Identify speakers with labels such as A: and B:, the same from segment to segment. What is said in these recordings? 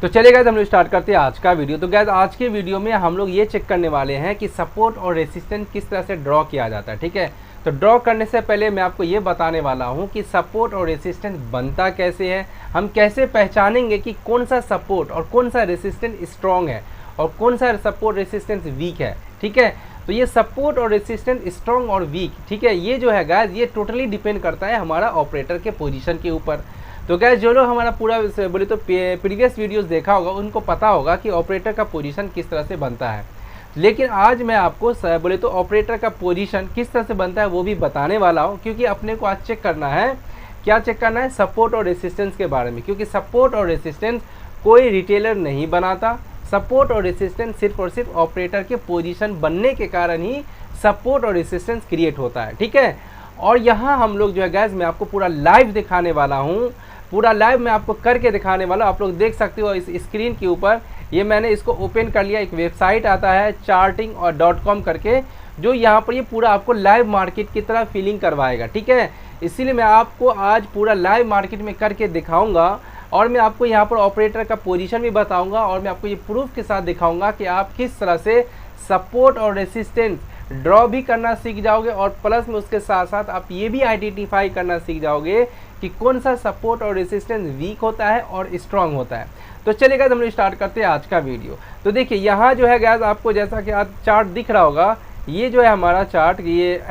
A: तो चलिए गाइस हम लोग स्टार्ट करते हैं आज का वीडियो। तो गाइस आज के वीडियो में हम लोग ये चेक करने वाले हैं कि सपोर्ट और रेसिस्टेंस किस तरह से ड्रॉ किया जाता है। ठीक है, तो ड्रॉ करने से पहले मैं आपको ये बताने वाला हूँ कि सपोर्ट और रेसिस्टेंस बनता कैसे है, हम कैसे पहचानेंगे कि कौन सा सपोर्ट और कौन सा रेसिस्टेंस स्ट्रॉन्ग है और कौन सा सपोर्ट रेसिस्टेंस वीक है। ठीक है, तो ये सपोर्ट और रेसिस्टेंस स्ट्रॉन्ग और वीक, ठीक है, ये जो है गाइस ये टोटली डिपेंड करता है हमारा ऑपरेटर के पोजीशन के ऊपर। तो गाइस जो लोग हमारा पूरा बोले तो प्रीवियस वीडियोस देखा होगा उनको पता होगा कि ऑपरेटर का पोजीशन किस तरह से बनता है, लेकिन आज मैं आपको बोले तो ऑपरेटर का पोजीशन किस तरह से बनता है वो भी बताने वाला हूँ, क्योंकि अपने को आज चेक करना है, क्या चेक करना है, सपोर्ट और रेसिस्टेंस के बारे में। क्योंकि सपोर्ट और रेसिस्टेंस कोई रिटेलर नहीं बनाता, सपोर्ट और रेसिस्टेंस सिर्फ और सिर्फ ऑपरेटर के पोजीशन बनने के कारण ही सपोर्ट और रेसिस्टेंस क्रिएट होता है। ठीक है, और यहाँ हम लोग जो है गैस मैं आपको पूरा लाइव दिखाने वाला हूँ, पूरा लाइव मैं आपको करके दिखाने वाला हूँ। आप लोग देख सकते हो इस स्क्रीन के ऊपर, ये मैंने इसको ओपन कर लिया। एक वेबसाइट आता है चार्टिंग और .com करके, जो यहाँ पर ये पूरा आपको लाइव मार्केट की तरह फीलिंग करवाएगा। ठीक है, इसीलिए मैं आपको आज पूरा लाइव मार्केट में करके दिखाऊंगा और मैं आपको यहाँ पर ऑपरेटर का पोजीशन भी बताऊंगा और मैं आपको ये प्रूफ के साथ दिखाऊंगा कि आप किस तरह से सपोर्ट और रेसिस्टेंस ड्रॉ भी करना सीख जाओगे और प्लस में उसके साथ साथ आप ये भी आइडेंटिफाई करना सीख जाओगे कि कौन सा सपोर्ट और रेसिस्टेंस वीक होता है और स्ट्रांग होता है। तो चलिए गाइस हम लोग स्टार्ट करते हैं आज का वीडियो। तो देखिए यहाँ जो है गाइस आपको जैसा कि आज चार्ट दिख रहा होगा, ये जो है हमारा चार्ट, ये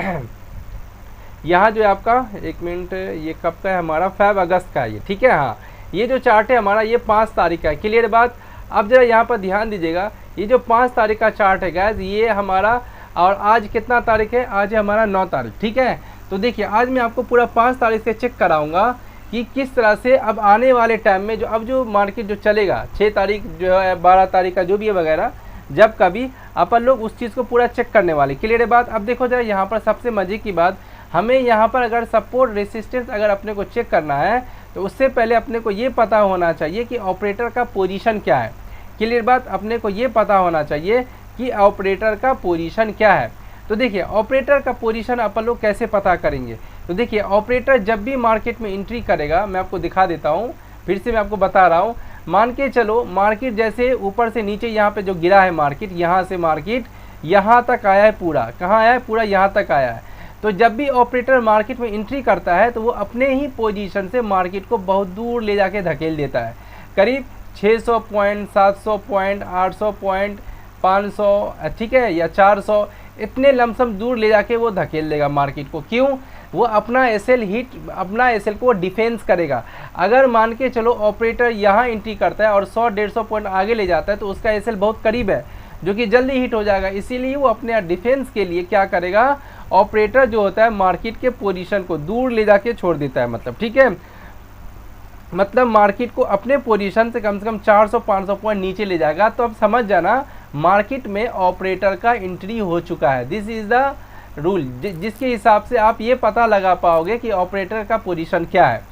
A: यहाँ जो है आपका, एक मिनट, ये कब का है हमारा, 5 अगस्त का है ये। ठीक है, हाँ, ये जो चार्ट है हमारा ये 5 तारीख का है। क्लियर बात। अब जरा यहाँ पर ध्यान दीजिएगा, ये जो 5 तारीख का चार्ट है गाइस ये हमारा, और आज कितना तारीख है, आज है हमारा 9 तारीख। ठीक है, तो देखिए आज मैं आपको पूरा 5 तारीख से चेक कराऊंगा कि किस तरह से अब आने वाले टाइम में जो अब जो मार्केट जो चलेगा 6 तारीख जो है, 12 तारीख का जो भी है वगैरह, जब कभी अपन लोग उस चीज़ को पूरा चेक करने वाले। क्लियर है बात। अब देखो जरा यहाँ पर सबसे मज़े की बात, हमें यहाँ पर अगर सपोर्ट रेसिस्टेंस अगर अपने को चेक करना है तो उससे पहले अपने को ये पता होना चाहिए कि ऑपरेटर का पोजीशन क्या है। क्लियर बात, अपने को ये पता होना चाहिए कि ऑपरेटर का पोजीशन क्या है। तो देखिए ऑपरेटर का पोजीशन अपन लोग कैसे पता करेंगे। तो देखिए ऑपरेटर जब भी मार्केट में एंट्री करेगा, मैं आपको दिखा देता हूँ, फिर से मैं आपको बता रहा हूँ। मान के चलो मार्केट जैसे ऊपर से नीचे यहाँ पे जो गिरा है मार्केट, यहाँ से मार्केट यहाँ तक आया है, पूरा कहाँ आया है, पूरा यहाँ तक आया है। तो जब भी ऑपरेटर मार्केट में एंट्री करता है तो वो अपने ही पोजीशन से मार्केट को बहुत दूर ले जाके धकेल देता है, करीब 600 पॉइंट, 700 पॉइंट, 800 पॉइंट, 500, ठीक है, या 400, इतने लमसम दूर ले जाके वो धकेल देगा मार्केट को। क्यों? वो अपना एसएल हिट, अपना एसएल को डिफेंस करेगा। अगर मान के चलो ऑपरेटर यहाँ एंट्री करता है और 100-150 पॉइंट आगे ले जाता है तो उसका एसएल बहुत करीब है, जो कि जल्दी हिट हो जाएगा। इसीलिए वो अपने डिफेंस के लिए क्या करेगा, ऑपरेटर जो होता है मार्केट के पोजीशन को दूर ले जाके छोड़ देता है। मतलब ठीक है, मतलब मार्केट को अपने पोजीशन से कम 400-500 पॉइंट नीचे ले जाएगा। तो अब समझ जाना मार्केट में ऑपरेटर का एंट्री हो चुका है। दिस इज़ द रूल, जिसके हिसाब से आप ये पता लगा पाओगे कि ऑपरेटर का पोजीशन क्या है।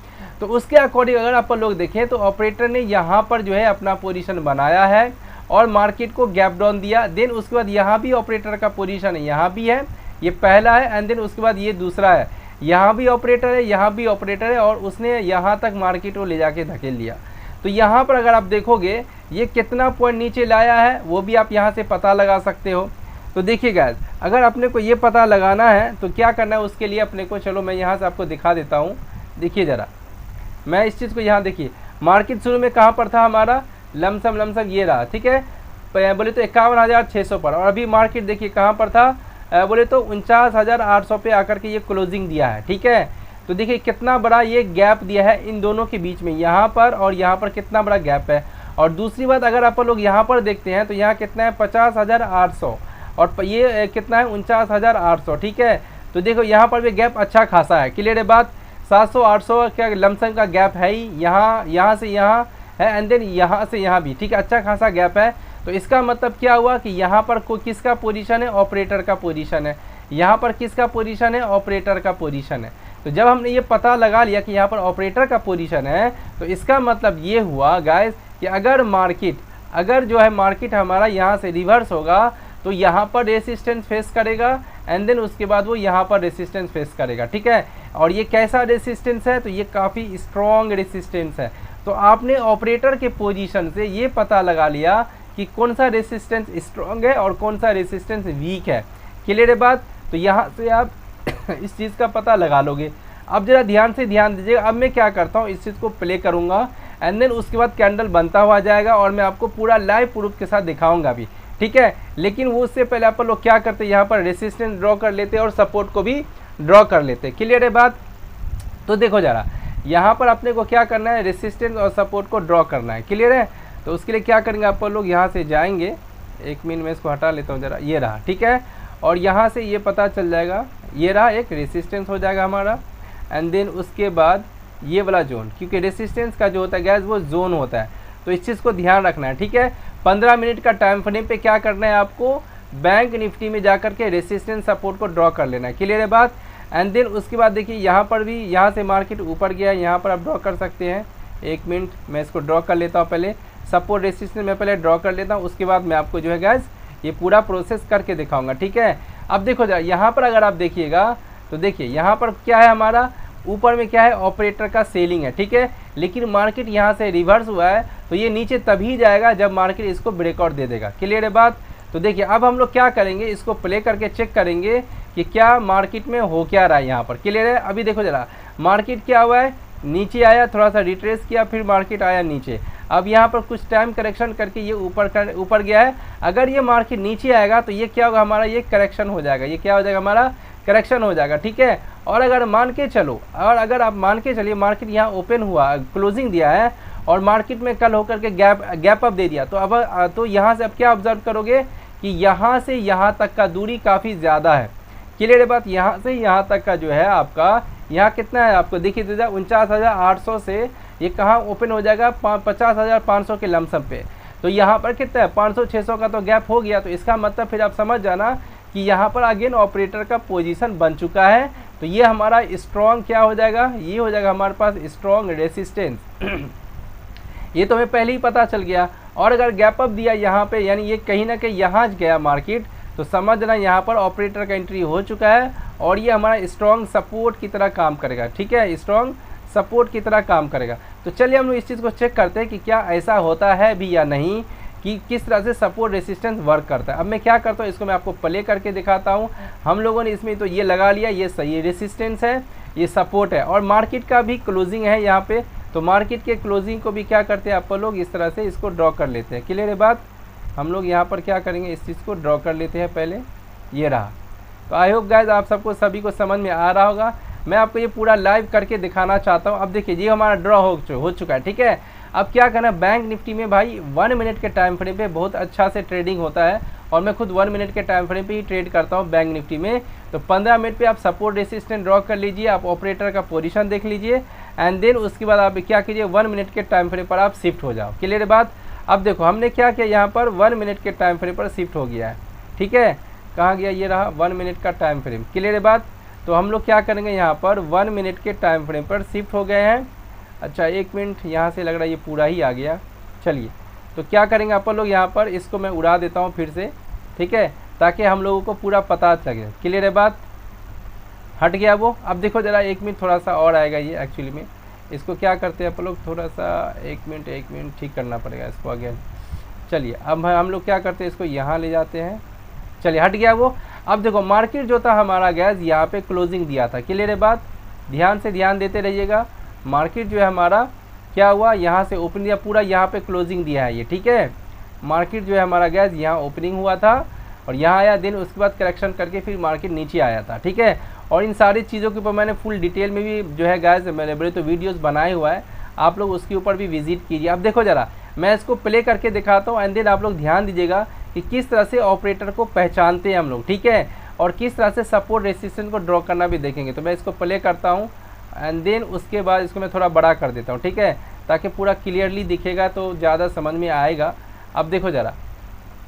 A: तो उसके अकॉर्डिंग अगर आप लोग देखें तो ऑपरेटर ने यहाँ पर जो है अपना पोजीशन बनाया है और मार्केट को गैप डाउन दिया। देन उसके बाद यहाँ भी ऑपरेटर का पोजीशन है, यहाँ भी है, ये पहला है, एंड देन उसके बाद ये दूसरा है, यहाँ भी ऑपरेटर है, यहाँ भी ऑपरेटर है, और उसने यहाँ तक मार्केट को ले जाके धकेल दिया। तो यहाँ पर अगर आप देखोगे ये कितना पॉइंट नीचे लाया है वो भी आप यहाँ से पता लगा सकते हो। तो देखिए गाइस, अगर अपने को ये पता लगाना है तो क्या करना है उसके लिए अपने को, चलो मैं यहाँ से आपको दिखा देता हूँ। देखिए ज़रा, मैं इस चीज़ को यहाँ देखिए, मार्केट शुरू में कहाँ पर था हमारा, लमसम ये रहा। ठीक है, बोले तो 51,600 पर, और अभी मार्केट देखिए कहाँ पर था, बोले तो 49,800 पे आकर के ये क्लोजिंग दिया है। ठीक है, तो देखिए कितना बड़ा ये गैप दिया है इन दोनों के बीच में, यहाँ पर और यहाँ पर कितना बड़ा गैप है। और दूसरी बात अगर आप लोग यहाँ पर देखते हैं तो यहाँ कितना है, 50,800, और ये कितना है, 49,800। ठीक है, तो देखो यहाँ पर भी गैप अच्छा खासा है। क्लियर है बात, 700-800 क्या लमसम का गैप है ही, यहाँ से यहाँ है, एंड देन यहाँ से यहाँ भी। ठीक है, अच्छा खासा गैप है। तो इसका मतलब क्या हुआ कि यहाँ पर किसका पोजीशन है, ऑपरेटर का पोजीशन है। यहाँ पर किसका पोजीशन है, ऑपरेटर का पोजीशन है। तो जब हमने ये पता लगा लिया कि यहाँ पर ऑपरेटर का पोजीशन है तो इसका मतलब ये हुआ गाइस कि अगर जो है मार्केट हमारा यहाँ से रिवर्स होगा तो यहाँ पर रेसिस्टेंस फेस करेगा, एंड देन उसके बाद वो यहाँ पर रेसिस्टेंस फेस करेगा। ठीक है, और ये कैसा रेसिस्टेंस है, तो ये काफ़ी स्ट्रॉन्ग रेसिस्टेंस है। तो आपने ऑपरेटर के पोजीशन से ये पता लगा लिया कि कौन सा रेसिस्टेंस स्ट्रॉन्ग है और कौन सा रेसिस्टेंस वीक है। क्लियर है बात? तो यहाँ से आप इस चीज़ का पता लगा लोगे। अब जरा ध्यान से ध्यान दीजिएगा। अब मैं क्या करता हूँ, इस चीज़ को प्ले करूँगा एंड देन उसके बाद कैंडल बनता हुआ जाएगा और मैं आपको पूरा लाइव प्रूफ के साथ दिखाऊंगा भी, ठीक है। लेकिन वो उससे पहले आप लोग क्या करते हैं, यहाँ पर रेसिस्टेंस ड्रॉ कर लेते हैं और सपोर्ट को भी ड्रॉ कर लेते हैं। क्लियर है बात? तो देखो जरा, यहाँ पर अपने को क्या करना है, रेसिस्टेंस और सपोर्ट को ड्रॉ करना है। क्लियर है? तो उसके लिए क्या करेंगे, आप लोग यहाँ से जाएंगे, एक मिनट में इसको हटा लेता हूँ जरा, ये रहा, ठीक है। और यहाँ से ये पता चल जाएगा, ये रहा एक रेसिस्टेंस हो जाएगा हमारा एंड देन उसके बाद ये वाला जोन, क्योंकि रेसिस्टेंस का जो होता है गैस वो जोन होता है, तो इस चीज़ को ध्यान रखना है, ठीक है। 15 मिनट का टाइम फ्रेम पे क्या करना है आपको, बैंक निफ्टी में जाकर के रेसिस्टेंस सपोर्ट को ड्रॉ कर लेना है। क्लियर है बात? एंड देन उसके बाद देखिए यहाँ पर भी, यहाँ से मार्केट ऊपर गया है, यहाँ पर आप ड्रॉ कर सकते हैं। एक मिनट मैं इसको ड्रॉ कर लेता हूँ, पहले सपोर्ट रेसिस्टेंस मैं पहले ड्रॉ कर लेता हूँ, उसके बाद मैं आपको जो है गैस ये पूरा प्रोसेस करके दिखाऊंगा, ठीक है। अब देखो जरा, यहाँ पर अगर आप देखिएगा तो देखिए यहाँ पर क्या है, हमारा ऊपर में क्या है, ऑपरेटर का सेलिंग है, ठीक है। लेकिन मार्केट यहाँ से रिवर्स हुआ है, तो ये नीचे तभी जाएगा जब मार्केट इसको ब्रेकआउट दे देगा। क्लियर है बात? तो देखिए अब हम लोग क्या करेंगे, इसको प्ले करके चेक करेंगे कि क्या मार्केट में हो क्या रहा है यहाँ पर। क्लियर है? अभी देखो जरा, मार्केट क्या हुआ है, नीचे आया, थोड़ा सा रिट्रेस किया, फिर मार्केट आया नीचे। अब यहाँ पर कुछ टाइम करेक्शन करके ये ऊपर गया है। अगर ये मार्केट नीचे आएगा तो ये क्या होगा, हमारा ये करेक्शन हो जाएगा, ये क्या हो जाएगा, हमारा करेक्शन हो जाएगा, ठीक है। और अगर मान के चलो, और अगर आप मान के चलिए मार्केट यहाँ ओपन हुआ, क्लोजिंग दिया है और मार्केट में कल होकर के गैप अप दे दिया, तो अब तो यहाँ से अब क्या ऑब्जर्व करोगे कि यहाँ से यहाँ तक का दूरी काफ़ी ज़्यादा है। क्लियर है बात? यहाँ से यहाँ तक का जो है आपका, यहाँ कितना है आपको देखिए, 49,800 से ये कहाँ ओपन हो जाएगा, 50,500 के लमसम पे। तो यहाँ पर कितना है, 500-600 का तो गैप हो गया। तो इसका मतलब फिर आप समझ जाना कि यहाँ पर अगेन ऑपरेटर का पोजीशन बन चुका है। तो ये हमारा स्ट्रॉन्ग क्या हो जाएगा, ये हो जाएगा हमारे पास स्ट्रॉन्ग रेसिस्टेंस। ये तो हमें पहले ही पता चल गया। और अगर गैप अप दिया यहाँ पे, यानी ये कहीं ना कहीं यहाँ गया मार्केट, तो समझना यहाँ पर ऑपरेटर का एंट्री हो चुका है और ये हमारा स्ट्रॉन्ग सपोर्ट की तरह काम करेगा, ठीक है, स्ट्रॉन्ग सपोर्ट की तरह काम करेगा। तो चलिए हम लोग इस चीज़ को चेक करते हैं कि क्या ऐसा होता है भी या नहीं, कि किस तरह से सपोर्ट रेसिस्टेंस वर्क करता है। अब मैं क्या करता हूँ, इसको मैं आपको प्ले करके दिखाता हूँ। हम लोगों ने इसमें तो ये लगा लिया, ये सही रेसिस्टेंस है, ये सपोर्ट है और मार्केट का भी क्लोजिंग है यहाँ पे। तो मार्केट के क्लोजिंग को भी क्या करते हैं आप लोग, इस तरह से इसको ड्रॉ कर लेते हैं। क्लियर है बात? हम लोग यहाँ पर क्या करेंगे, इस चीज़ को ड्रॉ कर लेते हैं पहले, ये रहा। तो आई होप गाइज आप सबको सभी को समझ में आ रहा होगा। मैं आपको ये पूरा लाइव करके दिखाना चाहता हूँ। अब देखिए ये हमारा ड्रॉ हो चुका है, ठीक है। अब क्या करना है, बैंक निफ्टी में भाई 1 मिनट के टाइम फ्रेम पे बहुत अच्छा से ट्रेडिंग होता है और मैं खुद 1 मिनट के टाइम फ्रेम पे ही ट्रेड करता हूँ बैंक निफ्टी में। तो 15 मिनट पे आप सपोर्ट रेसिस्टेंस ड्रॉ कर लीजिए, आप ऑपरेटर का पोजीशन देख लीजिए एंड देन उसके बाद आप क्या कीजिए, 1 मिनट के टाइम फ्रेम पर आप शिफ्ट हो जाओ। क्लियर है बात? अब देखो हमने क्या किया, यहाँ पर 1 मिनट के टाइम फ्रेम पर शिफ्ट हो गया है, ठीक है। कहाँ गया, ये रहा 1 मिनट का टाइम फ्रेम। क्लियर है बात? तो हम लोग क्या करेंगे, यहाँ पर 1 मिनट के टाइम फ्रेम पर शिफ्ट हो गए हैं। अच्छा 1 मिनट, यहाँ से लग रहा है ये पूरा ही आ गया। चलिए तो क्या करेंगे आप लोग, यहाँ पर इसको मैं उड़ा देता हूँ फिर से, ठीक है, ताकि हम लोगों को पूरा पता लगे। क्लियर है बात? हट गया वो। अब देखो ज़रा 1 मिनट थोड़ा सा और आएगा ये, एक्चुअली में इसको क्या करते हैं आप लोग, थोड़ा सा 1 मिनट ठीक करना पड़ेगा इसको अगेन। चलिए अब हम लोग क्या करते हैं, इसको यहाँ ले जाते हैं। चलिए हट गया वो। अब देखो मार्केट जो था हमारा गैस यहाँ पे क्लोजिंग दिया था। क्लियर है बात? ध्यान से ध्यान देते रहिएगा। मार्केट जो है हमारा क्या हुआ, यहाँ से ओपन दिया, पूरा यहाँ पे क्लोजिंग दिया है ये, ठीक है। मार्केट जो है हमारा गैस यहाँ ओपनिंग हुआ था और यहाँ आया, दिन उसके बाद करेक्शन करके फिर मार्केट नीचे आया था, ठीक है। और इन सारी चीज़ों के ऊपर मैंने फुल डिटेल में भी जो है गैस मैंने बड़े तो वीडियोस बनाए हुआ है, आप लोग उसके ऊपर भी विजिट कीजिए। अब देखो ज़रा मैं इसको प्ले करके दिखाता हूँ एंड देन आप लोग ध्यान दीजिएगा कि किस तरह से ऑपरेटर को पहचानते हैं हम लोग, ठीक है, और किस तरह से सपोर्ट रेसिस्टेंस को ड्रॉ करना भी देखेंगे। तो मैं इसको प्ले करता हूँ एंड देन उसके बाद इसको मैं थोड़ा बड़ा कर देता हूँ, ठीक है, ताकि पूरा क्लियरली दिखेगा तो ज़्यादा समझ में आएगा। अब देखो ज़रा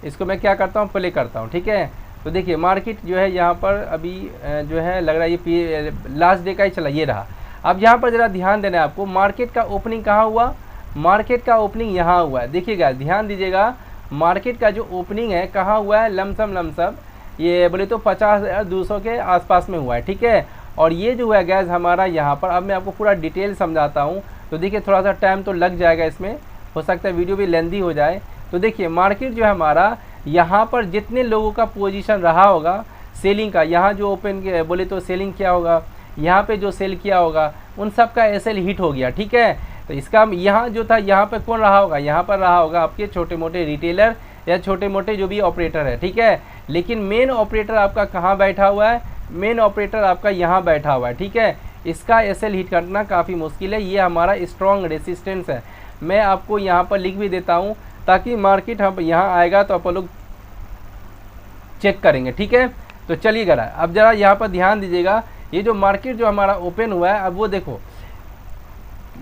A: इसको मैं क्या करता हूँ, प्ले करता हूँ, ठीक है। तो देखिए मार्केट जो है यहाँ पर अभी जो है लग रहा है ये लास्ट डे का ही चला, ये रहा। अब यहाँ पर ज़रा ध्यान देना है आपको, मार्केट का ओपनिंग कहाँ हुआ, मार्केट का ओपनिंग यहाँ हुआ है। देखिएगा ध्यान दीजिएगा, मार्केट का जो ओपनिंग है कहाँ हुआ है, लमसम ये बोले तो 50,200 के आसपास में हुआ है, ठीक है। और ये जो है गैस हमारा यहाँ पर, अब मैं आपको पूरा डिटेल समझाता हूँ। तो देखिए थोड़ा सा टाइम तो लग जाएगा इसमें, हो सकता है वीडियो भी लेंदी हो जाए। तो देखिए मार्केट जो है हमारा यहाँ पर जितने लोगों का पोजीशन रहा होगा सेलिंग का, यहाँ जो ओपन बोले तो सेलिंग किया होगा, यहाँ पे जो सेल किया होगा उन सब का एसएल हिट हो गया, ठीक है। तो इसका यहाँ जो था यहाँ पे कौन रहा होगा, यहाँ पर रहा होगा आपके छोटे मोटे रिटेलर या छोटे मोटे जो भी ऑपरेटर है, ठीक है। लेकिन मेन ऑपरेटर आपका कहाँ बैठा हुआ है, मेन ऑपरेटर आपका यहाँ बैठा हुआ है, ठीक है। इसका एसएल हिट करना काफ़ी मुश्किल है, ये हमारा स्ट्रॉन्ग रेसिस्टेंस है। मैं आपको यहाँ पर लिख भी देता हूँ ताकि मार्केट हम यहाँ आएगा तो आप लोग चेक करेंगे, ठीक है। तो चलिए जरा अब जरा यहाँ पर ध्यान दीजिएगा, ये जो मार्केट जो हमारा ओपन हुआ है अब वो देखो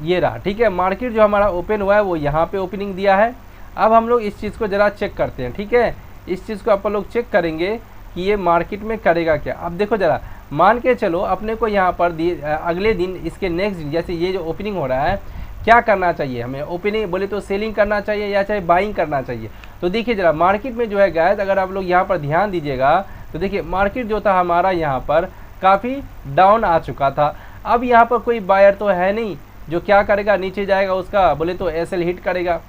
A: ये रहा, ठीक है। मार्केट जो हमारा ओपन हुआ है वो यहाँ पे ओपनिंग दिया है। अब हम लोग इस चीज़ को ज़रा चेक करते हैं, ठीक है। इस चीज़ को आप लोग चेक करेंगे कि ये मार्केट में करेगा क्या। अब देखो ज़रा मान के चलो अपने को यहाँ पर अगले दिन इसके नेक्स्ट दिन जैसे ये जो ओपनिंग हो रहा है क्या करना चाहिए हमें, ओपनिंग बोले तो सेलिंग करना चाहिए या चाहे बाइंग करना चाहिए। तो देखिए ज़रा मार्केट में जो है गाइस अगर आप लोग यहाँ पर ध्यान दीजिएगा तो देखिए मार्केट जो था हमारा यहाँ पर काफ़ी डाउन आ चुका था। अब यहाँ पर कोई बायर तो है नहीं जो क्या करेगा, नीचे जाएगा उसका बोले तो एसएल हिट करेगा।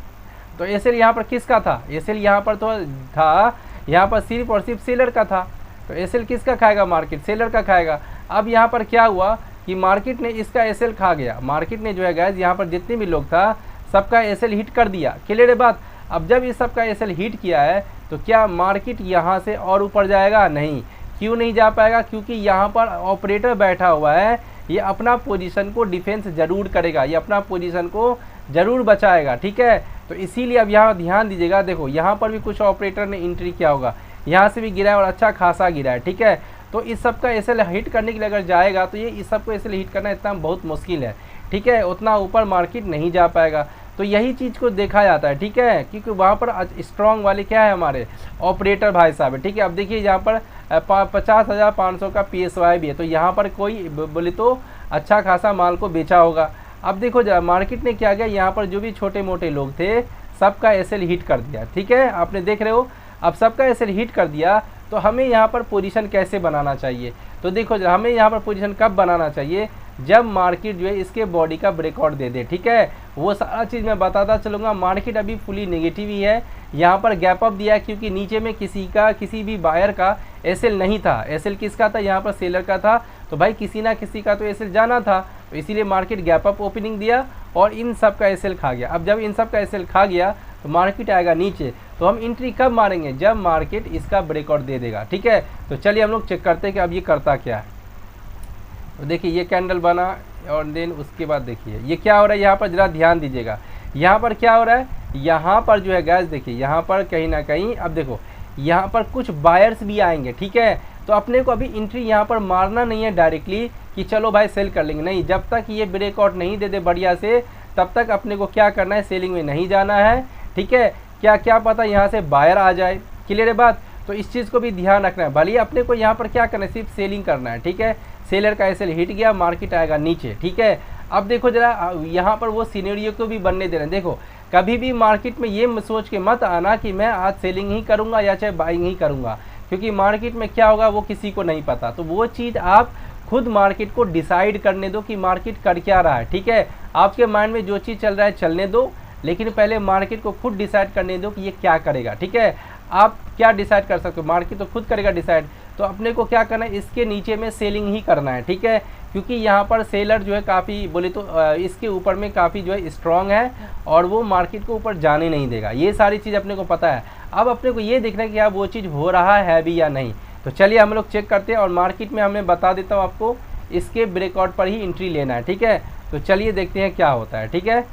A: तो एसएल यहाँ पर किसका था, एसएल यहाँ पर तो था यहाँ पर सिर्फ और सिर्फ सेलर का था। तो एसएल किसका खाएगा, मार्केट सेलर का खाएगा। अब यहाँ पर क्या हुआ कि मार्केट ने इसका एसएल खा गया, मार्केट ने जो है गाइस यहाँ पर जितने भी लोग था सबका एसएल हिट कर दिया, क्लियर है बात। अब जब इस सबका एसएल हिट किया है तो क्या मार्केट यहाँ से और ऊपर जाएगा, नहीं। क्यों नहीं जा पाएगा, क्योंकि यहाँ पर ऑपरेटर बैठा हुआ है, ये अपना पोजीशन को डिफेंस जरूर करेगा, ये अपना पोजीशन को जरूर बचाएगा, ठीक है। तो इसीलिए अब यहाँ ध्यान दीजिएगा, देखो यहाँ पर भी कुछ ऑपरेटर ने एंट्री किया होगा, यहाँ से भी गिरा है और अच्छा खासा गिरा है, ठीक है। तो इस सब का एसएल हिट करने के लिए अगर जाएगा तो ये इस सब को एसएल हिट करना इतना बहुत मुश्किल है, ठीक है। उतना ऊपर मार्केट नहीं जा पाएगा। तो यही चीज़ को देखा जाता है, ठीक है, क्योंकि वहाँ पर स्ट्रॉन्ग वाले क्या है हमारे ऑपरेटर भाई साहब है, ठीक है। अब देखिए यहाँ पर 50,500 का PSY भी है, तो यहाँ पर कोई बोले तो अच्छा खासा माल को बेचा होगा। अब देखो जरा मार्केट ने क्या किया, यहाँ पर जो भी छोटे मोटे लोग थे सबका एसएल हिट कर दिया, ठीक है, आपने देख रहे हो। अब सबका एसएल हिट कर दिया तो हमें यहाँ पर पोजीशन कैसे बनाना चाहिए, तो देखो जरा हमें यहाँ पर पोजीशन कब बनाना चाहिए, जब मार्केट जो है इसके बॉडी का ब्रेकआउट दे दे, ठीक है। वो सारा चीज़ मैं बताता चलूँगा। मार्केट अभी फुली नेगेटिव ही है, यहाँ पर गैप अप दिया क्योंकि नीचे में किसी भी बायर का एसएल नहीं था। एसएल किसका था, यहाँ पर सेलर का था, तो भाई किसी ना किसी का तो एसएल जाना था, तो इसीलिए मार्केट गैप अप ओपनिंग दिया और इन सब का एसएल खा गया। अब जब इन सब का एसएल खा गया तो मार्केट आएगा नीचे, तो हम एंट्री कब मारेंगे, जब मार्केट इसका ब्रेकआउट दे देगा, ठीक है। तो चलिए हम लोग चेक करते हैं कि अब ये करता क्या है। तो देखिए ये कैंडल बना और देन उसके बाद देखिए ये क्या हो रहा है, यहाँ पर ज़रा ध्यान दीजिएगा। यहाँ पर क्या हो रहा है, यहाँ पर जो है गैस देखिए यहाँ पर कहीं ना कहीं अब देखो यहाँ पर कुछ बायर्स भी आएंगे, ठीक है। तो अपने को अभी एंट्री यहाँ पर मारना नहीं है डायरेक्टली कि चलो भाई सेल कर लेंगे, नहीं। जब तक ये ब्रेकआउट नहीं दे दे बढ़िया से तब तक अपने को क्या करना है, सेलिंग में नहीं जाना है, ठीक है। क्या पता यहाँ से बायर आ जाए, क्लियर है बात। तो इस चीज़ को भी ध्यान रखना है। भले अपने को यहाँ पर क्या करना है, सिर्फ सेलिंग करना है, ठीक है। सेलर का एसएल हिट गया, मार्केट आएगा नीचे, ठीक है। अब देखो जरा यहाँ पर वो सिनेरियो को भी बनने दे रहे हैं। देखो कभी भी मार्केट में ये सोच के मत आना कि मैं आज सेलिंग ही करूँगा या चाहे बाइंग ही करूँगा, क्योंकि मार्केट में क्या होगा वो किसी को नहीं पता। तो वो चीज़ आप खुद मार्केट को डिसाइड करने दो कि मार्केट कर क्या रहा है, ठीक है। आपके माइंड में जो चीज़ चल रहा है चलने दो, लेकिन पहले मार्केट को खुद डिसाइड करने दो कि ये क्या करेगा, ठीक है। आप क्या डिसाइड कर सकते हो, मार्केट तो खुद करेगा डिसाइड। तो अपने को क्या करना है, इसके नीचे में सेलिंग ही करना है, ठीक है। क्योंकि यहाँ पर सेलर जो है काफ़ी बोले तो इसके ऊपर में काफ़ी जो है स्ट्रॉन्ग है और वो मार्केट को ऊपर जाने नहीं देगा। ये सारी चीज़ अपने को पता है। अब अपने को ये देखना है कि अब वो चीज़ हो रहा है भी या नहीं। तो चलिए हम लोग चेक करते हैं और मार्केट में हमें बता देता हूँ आपको, इसके ब्रेकआउट पर ही एंट्री लेना है, ठीक है। तो चलिए देखते हैं क्या होता है, ठीक है।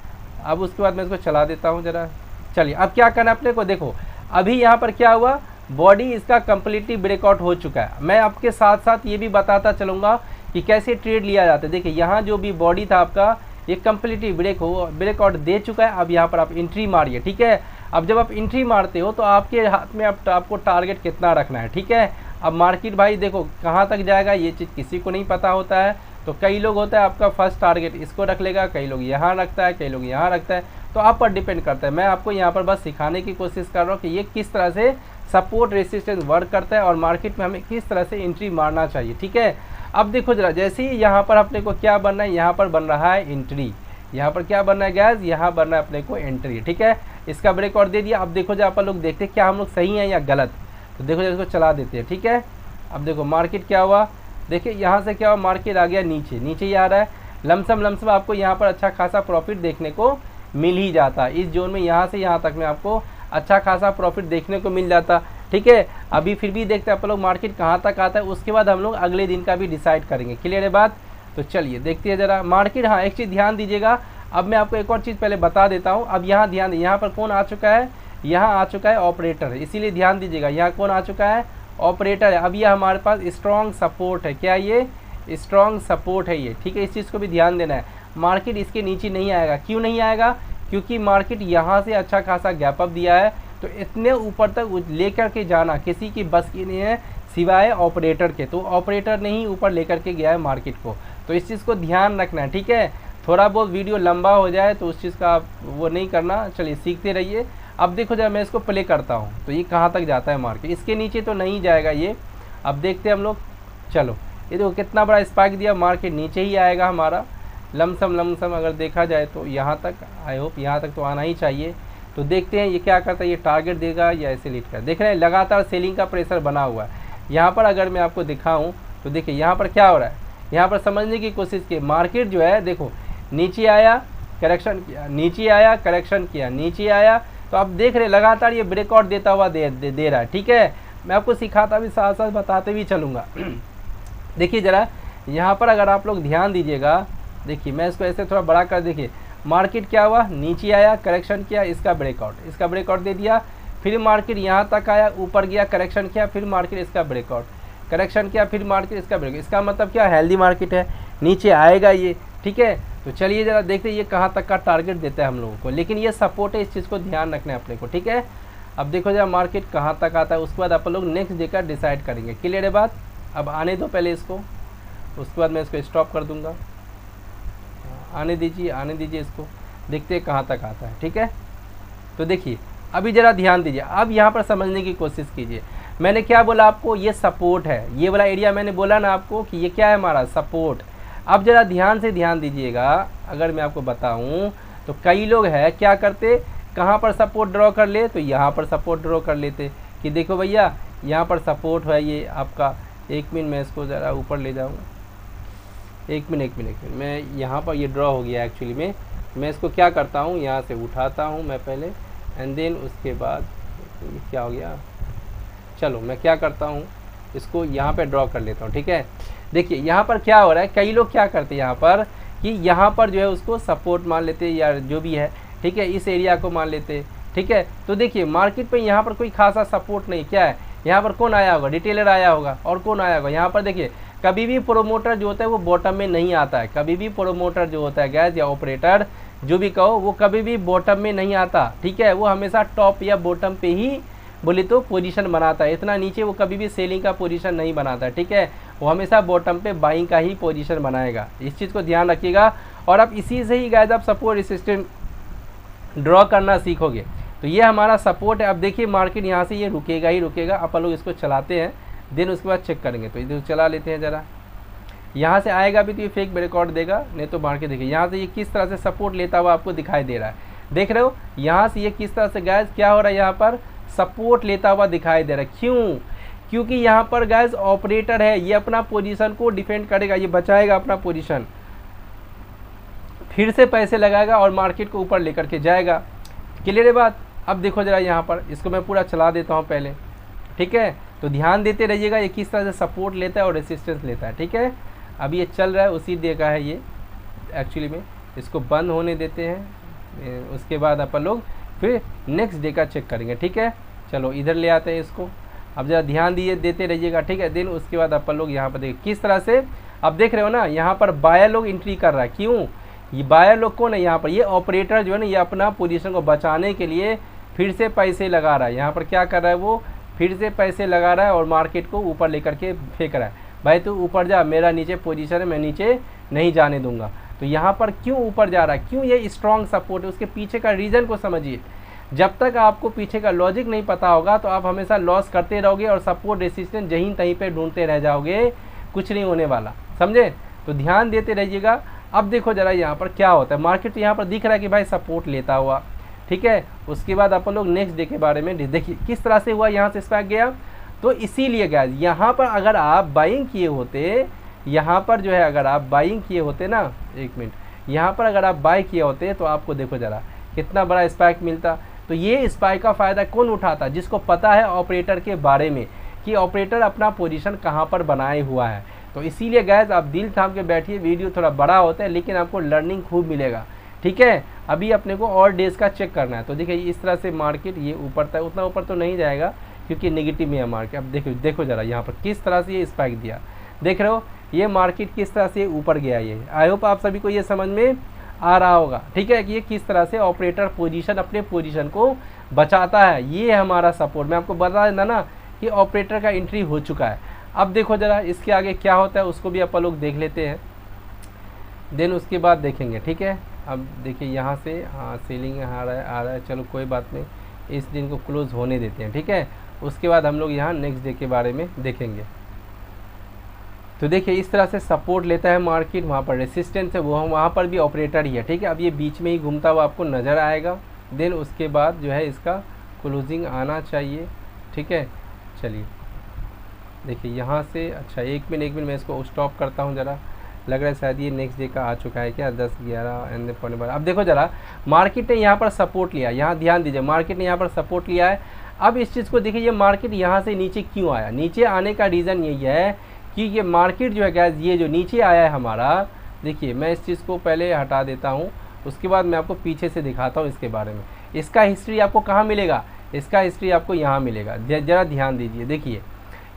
A: अब उसके बाद मैं इसको चला देता हूँ ज़रा। चलिए अब क्या करना है अपने को, देखो अभी यहाँ पर क्या हुआ, बॉडी इसका कम्प्लीटली ब्रेकआउट हो चुका है। मैं आपके साथ साथ ये भी बताता चलूँगा कि कैसे ट्रेड लिया जाता है। देखिए यहाँ जो भी बॉडी था आपका ये कम्प्लीटली ब्रेकआउट दे चुका है। अब यहाँ पर आप एंट्री मारिए, ठीक है। अब जब आप एंट्री मारते हो तो आपके हाथ में अब आपको टारगेट कितना रखना है, ठीक है। अब मार्केट भाई देखो कहाँ तक जाएगा ये चीज़ किसी को नहीं पता होता है। तो कई लोग होता है आपका फर्स्ट टारगेट इसको रख लेगा, कई लोग यहाँ रखता है, कई लोग यहाँ रखता है। तो आप पर डिपेंड करता है। मैं आपको यहाँ पर बस सिखाने की कोशिश कर रहा हूँ कि ये किस तरह से सपोर्ट रेसिस्टेंस वर्क करता है और मार्केट में हमें किस तरह से एंट्री मारना चाहिए, ठीक है। अब देखो जरा जैसे ही यहाँ पर अपने को क्या बनना है, यहाँ पर बन रहा है एंट्री, यहाँ पर क्या बनना है गैस, यहाँ बनना है अपने को एंट्री, ठीक है। इसका ब्रेकआउट दे दिया। अब देखो जब अपन लोग देखते हैं क्या हम लोग सही हैं या गलत, तो देखो जब इसको चला देते हैं, ठीक है। अब देखो मार्केट क्या हुआ, देखिए यहाँ से क्या हुआ, मार्केट आ गया नीचे, नीचे ही आ रहा है। लमसम आपको यहाँ पर अच्छा खासा प्रॉफिट देखने को मिल ही जाता इस जोन में, यहाँ से यहाँ तक में आपको अच्छा खासा प्रॉफिट देखने को मिल जाता, ठीक है। अभी फिर भी देखते हैं अपन लोग मार्केट कहाँ तक आता है, उसके बाद हम लोग अगले दिन का भी डिसाइड करेंगे। क्लियर है बात। तो चलिए देखते हैं ज़रा मार्केट। हाँ एक चीज़ ध्यान दीजिएगा, अब मैं आपको एक और चीज़ पहले बता देता हूँ। अब यहाँ ध्यान दीजिए, यहाँ पर कौन आ चुका है, यहाँ आ चुका है ऑपरेटर, इसीलिए ध्यान दीजिएगा यहाँ कौन आ चुका है, ऑपरेटर है। अब ये हमारे पास स्ट्रॉन्ग सपोर्ट है, क्या ये स्ट्रॉन्ग सपोर्ट है ये, ठीक है। इस चीज़ को भी ध्यान देना है। मार्केट इसके नीचे नहीं आएगा, क्यों नहीं आएगा, क्योंकि मार्केट यहाँ से अच्छा खासा गैप अप दिया है, तो इतने ऊपर तक लेकर के जाना किसी की बस की नहीं है सिवाय ऑपरेटर के। तो ऑपरेटर ने ही ऊपर लेकर के गया है मार्केट को, तो इस चीज़ को ध्यान रखना है, ठीक है। थोड़ा बहुत वीडियो लंबा हो जाए तो उस चीज़ का वो नहीं करना, चलिए सीखते रहिए। अब देखो जब मैं इसको प्ले करता हूँ तो ये कहाँ तक जाता है मार्केट, इसके नीचे तो नहीं जाएगा ये। अब देखते हैं हम लोग, चलो ये देखो कितना बड़ा स्पाइक दिया, मार्केट नीचे ही आएगा हमारा लमसम अगर देखा जाए तो यहाँ तक, आई होप यहाँ तक तो आना ही चाहिए। तो देखते हैं ये क्या करता है, ये टारगेट देगा या ऐसे लीड कर, देख रहे हैं लगातार सेलिंग का प्रेशर बना हुआ है। यहाँ पर अगर मैं आपको दिखाऊँ तो देखिए यहाँ पर क्या हो रहा है, यहाँ पर समझने की कोशिश की, मार्केट जो है देखो नीचे आया करेक्शन किया, नीचे आया करेक्शन किया, नीचे आया, तो आप देख रहे लगातार ये ब्रेकआउट देता हुआ दे रहा है, ठीक है। मैं आपको सिखाता भी साथ साथ बताते भी चलूँगा। देखिए ज़रा यहाँ पर अगर आप लोग ध्यान दीजिएगा, देखिए मैं इसको ऐसे थोड़ा बड़ा कर, देखिए मार्केट क्या हुआ, नीचे आया करेक्शन किया, इसका ब्रेकआउट दे दिया, फिर मार्केट यहाँ तक आया ऊपर गया करेक्शन किया, फिर मार्केट इसका ब्रेकआउट, करेक्शन किया, फिर मार्केट इसका ब्रेक। इसका मतलब क्या, हेल्दी मार्केट है, नीचे आएगा ये, ठीक है। तो चलिए ज़रा देखते हैं ये कहाँ तक का टारगेट देता है हम लोगों को, लेकिन ये सपोर्ट है, इस चीज़ को ध्यान रखना है अपने को, ठीक है। अब देखो जरा मार्केट कहाँ तक आता है, उसके बाद अपन लोग नेक्स्ट डे का डिसाइड करेंगे। क्लियर है बात। अब आने दो पहले इसको, उसके बाद मैं इसको स्टॉप कर दूँगा, आने दीजिए इसको, देखते हैं कहाँ तक आता है, ठीक है। तो देखिए अभी ज़रा ध्यान दीजिए, अब यहाँ पर समझने की कोशिश कीजिए। मैंने क्या बोला आपको, ये सपोर्ट है, ये वाला एरिया मैंने बोला ना आपको कि ये क्या है हमारा सपोर्ट। अब ज़रा ध्यान से ध्यान दीजिएगा, अगर मैं आपको बताऊं तो कई लोग हैं क्या करते, कहाँ पर सपोर्ट ड्रॉ कर ले, तो यहाँ पर सपोर्ट ड्रॉ कर लेते कि देखो भैया यहाँ पर सपोर्ट है ये आपका। एक मिनट मैं इसको ज़रा ऊपर ले जाऊँगा, एक मिनट मैं यहाँ पर ये ड्रॉ हो गया एक्चुअली में। मैं इसको क्या करता हूँ, यहाँ से उठाता हूँ मैं पहले, एंड देन उसके बाद क्या हो गया, चलो मैं क्या करता हूँ इसको यहाँ पे ड्रॉ कर लेता हूँ, ठीक है। देखिए यहाँ पर क्या हो रहा है, कई लोग क्या करते हैं यहाँ पर कि यहाँ पर जो है उसको सपोर्ट मान लेते हैं या जो भी है, ठीक है, इस एरिया को मान लेते हैं, ठीक है। तो देखिए मार्केट पे यहाँ पर कोई खासा सपोर्ट नहीं, क्या है यहाँ पर कौन आया होगा, रिटेलर आया होगा, और कौन आया होगा यहाँ पर। देखिए कभी भी प्रोमोटर जो होता है वो बॉटम में नहीं आता है, कभी भी प्रोमोटर जो होता है गैस या ऑपरेटर जो भी कहो, वो कभी भी बॉटम में नहीं आता, ठीक है। वो हमेशा टॉप या बॉटम पे ही बोले तो पोजीशन बनाता है, इतना नीचे वो कभी भी सेलिंग का पोजीशन नहीं बनाता, ठीक है। वो हमेशा बॉटम पे बाइंग का ही पोजीशन बनाएगा, इस चीज़ को ध्यान रखिएगा। और अब इसी से ही गाइस आप सपोर्ट रेसिस्टेंट ड्रॉ करना सीखोगे। तो ये हमारा सपोर्ट है। अब देखिए मार्केट यहाँ से ये रुकेगा ही रुकेगा, अपन लोग इसको चलाते हैं, देन उसके बाद चेक करेंगे। तो इधर चला लेते हैं ज़रा, यहाँ से आएगा भी तो ये फेक ब्रेकआउट देगा, नहीं तो मार्केट देखिए यहाँ से ये किस तरह से सपोर्ट लेता हुआ आपको दिखाई दे रहा है, देख रहे हो यहाँ से ये किस तरह से गाइस क्या हो रहा है, यहाँ पर सपोर्ट लेता हुआ दिखाई दे रहा है। क्यों, क्योंकि यहाँ पर गाइस ऑपरेटर है, ये अपना पोजीशन को डिफेंड करेगा, ये बचाएगा अपना पोजीशन, फिर से पैसे लगाएगा और मार्केट को ऊपर लेकर के जाएगा। क्लियर है बात। अब देखो जरा यहाँ पर इसको मैं पूरा चला देता हूँ पहले, ठीक है। तो ध्यान देते रहिएगा ये किस तरह से सपोर्ट लेता है और रेसिस्टेंस लेता है, ठीक है। अब ये चल रहा है उसी डे का है ये एक्चुअली में, इसको बंद होने देते हैं, उसके बाद अपन लोग फिर नेक्स्ट डे का चेक करेंगे, ठीक है। चलो इधर ले आते हैं इसको, अब ज़रा ध्यान देते रहिएगा, ठीक है। देन उसके बाद अपन लोग यहाँ पर देखिए किस तरह से, अब देख रहे हो ना यहाँ पर बायर लोग एंट्री कर रहा है। क्यों, ये बायर लोग कौन है यहाँ पर, ये ऑपरेटर जो है ना, ये अपना पोजीशन को बचाने के लिए फिर से पैसे लगा रहा है। यहाँ पर क्या कर रहा है, वो फिर से पैसे लगा रहा है और मार्केट को ऊपर लेकर के फेंक रहा है, भाई तू ऊपर जा, मेरा नीचे पोजीशन है, मैं नीचे नहीं जाने दूंगा। तो यहाँ पर क्यों ऊपर जा रहा है, क्यों, ये स्ट्रॉन्ग सपोर्ट है, उसके पीछे का रीज़न को समझिए। जब तक आपको पीछे का लॉजिक नहीं पता होगा तो आप हमेशा लॉस करते रहोगे और सपोर्ट रेसिस्टेंस जहीं तहीं पे ढूंढते रह जाओगे, कुछ नहीं होने वाला, समझे। तो ध्यान देते रहिएगा। अब देखो जरा यहाँ पर क्या होता है, मार्केट तो यहाँ पर दिख रहा है कि भाई सपोर्ट लेता हुआ, ठीक है। उसके बाद अपन लोग नेक्स्ट डे के बारे में देखिए किस तरह से हुआ, यहाँ से स्पैक गया। तो इसीलिए गाइस यहाँ पर अगर आप बाइंग किए होते, यहाँ पर जो है अगर आप बाइंग किए होते ना, एक मिनट, यहाँ पर अगर आप बाई किए होते तो आपको देखो जरा कितना बड़ा स्पाइक मिलता। तो ये स्पाइक का फ़ायदा कौन उठाता, जिसको पता है ऑपरेटर के बारे में कि ऑपरेटर अपना पोजीशन कहाँ पर बनाए हुआ है। तो इसीलिए गाइस आप दिल थाम के बैठिए, वीडियो थोड़ा बड़ा होता है लेकिन आपको लर्निंग खूब मिलेगा, ठीक है। अभी अपने को और डेज का चेक करना है। तो देखिए इस तरह से मार्केट ये ऊपर तक, उतना ऊपर तो नहीं जाएगा क्योंकि नेगेटिव में है मार्केट। अब देखो जरा यहाँ पर किस तरह से ये स्पाइक दिया, देख रहे हो ये मार्केट किस तरह से ऊपर गया। ये आई होप आप सभी को ये समझ में आ रहा होगा, ठीक है, कि ये किस तरह से ऑपरेटर पोजीशन अपने पोजीशन को बचाता है। ये हमारा सपोर्ट, मैं आपको बता देना ना कि ऑपरेटर का एंट्री हो चुका है। अब देखो जरा इसके आगे क्या होता है उसको भी अपन लोग देख लेते हैं, देन उसके बाद देखेंगे, ठीक है। अब देखिए यहाँ से हाँ सेलिंग आ रहा है, चलो कोई बात नहीं, इस दिन को क्लोज होने देते हैं, ठीक है। उसके बाद हम लोग यहाँ नेक्स्ट डे के बारे में देखेंगे। तो देखिए इस तरह से सपोर्ट लेता है मार्केट, वहाँ पर रेसिस्टेंस है, वो वहाँ पर भी ऑपरेटर ही है, ठीक है। अब ये बीच में ही घूमता हुआ आपको नज़र आएगा। देन उसके बाद जो है इसका क्लोजिंग आना चाहिए, ठीक है। चलिए देखिए यहाँ से, अच्छा एक मिनट मैं इसको स्टॉप करता हूँ ज़रा, लग रहा है शायद ये नेक्स्ट डे का आ चुका है क्या, 10 11 एंड पौने 12। अब देखो ज़रा मार्केट ने यहाँ पर सपोर्ट लिया, यहाँ ध्यान दीजिए मार्केट ने यहाँ पर सपोर्ट लिया है। अब इस चीज़ को देखिए ये मार्केट यहाँ से नीचे क्यों आया, नीचे आने का रीज़न यही है कि ये मार्केट जो है गैस, ये जो नीचे आया है हमारा, देखिए मैं इस चीज़ को पहले हटा देता हूँ, उसके बाद मैं आपको पीछे से दिखाता हूँ इसके बारे में। इसका हिस्ट्री आपको कहाँ मिलेगा, इसका हिस्ट्री आपको यहाँ मिलेगा, ज़रा ध्यान दीजिए। देखिए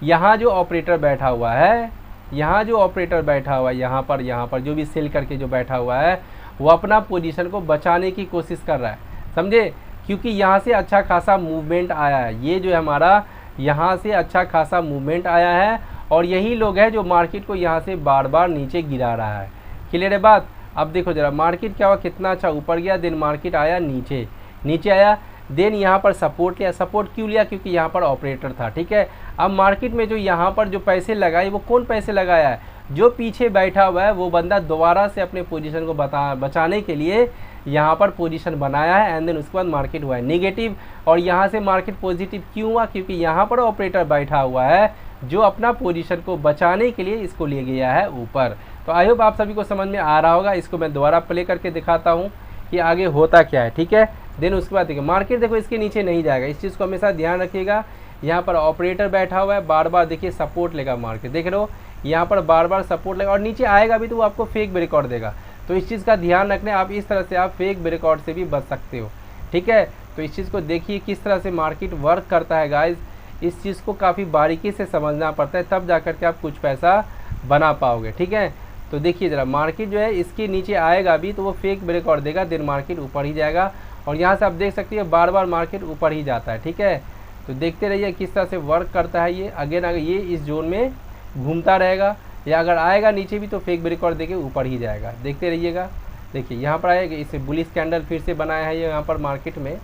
A: यहाँ जो ऑपरेटर बैठा हुआ है, यहाँ जो ऑपरेटर बैठा हुआ है, यहाँ पर जो भी सेल करके जो बैठा हुआ है, वो अपना पोजीशन को बचाने की कोशिश कर रहा है, समझे, क्योंकि यहाँ से अच्छा खासा मूवमेंट आया है। ये जो है हमारा यहाँ से अच्छा खासा मूवमेंट आया है और यही लोग हैं जो मार्केट को यहाँ से बार बार नीचे गिरा रहा है। क्लियर है बात। अब देखो जरा मार्केट क्या हुआ, कितना अच्छा ऊपर गया, देन मार्केट आया नीचे आया, देन यहाँ पर सपोर्ट लिया। सपोर्ट क्यों लिया, क्योंकि यहाँ पर ऑपरेटर था, ठीक है। अब मार्केट में जो यहाँ पर जो पैसे लगाए, वो कौन पैसे लगाया है, जो पीछे बैठा हुआ है वो बंदा दोबारा से अपने पोजीशन को बचाने के लिए यहाँ पर पोजीशन बनाया है। एंड देन उसके बाद मार्केट हुआ है नेगेटिव, और यहाँ से मार्केट पॉजिटिव क्यों हुआ, क्योंकि यहाँ पर ऑपरेटर बैठा हुआ है जो अपना पोजीशन को बचाने के लिए इसको ले गया है ऊपर। तो आई होप आप सभी को समझ में आ रहा होगा। इसको मैं दोबारा प्ले करके दिखाता हूँ कि आगे होता क्या है, ठीक है। देन उसके बाद देखिए मार्केट देखो इसके नीचे नहीं जाएगा, इस चीज़ को हमेशा ध्यान रखिएगा। यहाँ पर ऑपरेटर बैठा हुआ है, बार बार देखिए सपोर्ट लेगा मार्केट, देख रहे हो यहाँ पर बार बार सपोर्ट लेगा और नीचे आएगा भी तो वो आपको फेक ब्रेकआउट देगा। तो इस चीज़ का ध्यान रखना है, आप इस तरह से आप फेक ब्रेकआउट से भी बच सकते हो, ठीक है। तो इस चीज़ को देखिए किस तरह से मार्केट वर्क करता है गाइज, इस चीज़ को काफ़ी बारीकी से समझना पड़ता है, तब जा कर के आप कुछ पैसा बना पाओगे, ठीक है। तो देखिए ज़रा मार्केट जो है इसके नीचे आएगा भी तो वो फेक ब्रेकआउट देगा, देन मार्केट ऊपर ही जाएगा। और यहाँ से आप देख सकते हैं बार बार मार्केट ऊपर ही जाता है, ठीक है। तो देखते रहिए किस तरह से वर्क करता है ये। अगेन ये इस जोन में घूमता रहेगा, या अगर आएगा नीचे भी तो फेक ब्रेकआउट देके ऊपर ही जाएगा, देखते रहिएगा। देखिए यहाँ पर आएगा, इसे बुलिश कैंडल फिर से बनाया है ये यहाँ पर मार्केट में,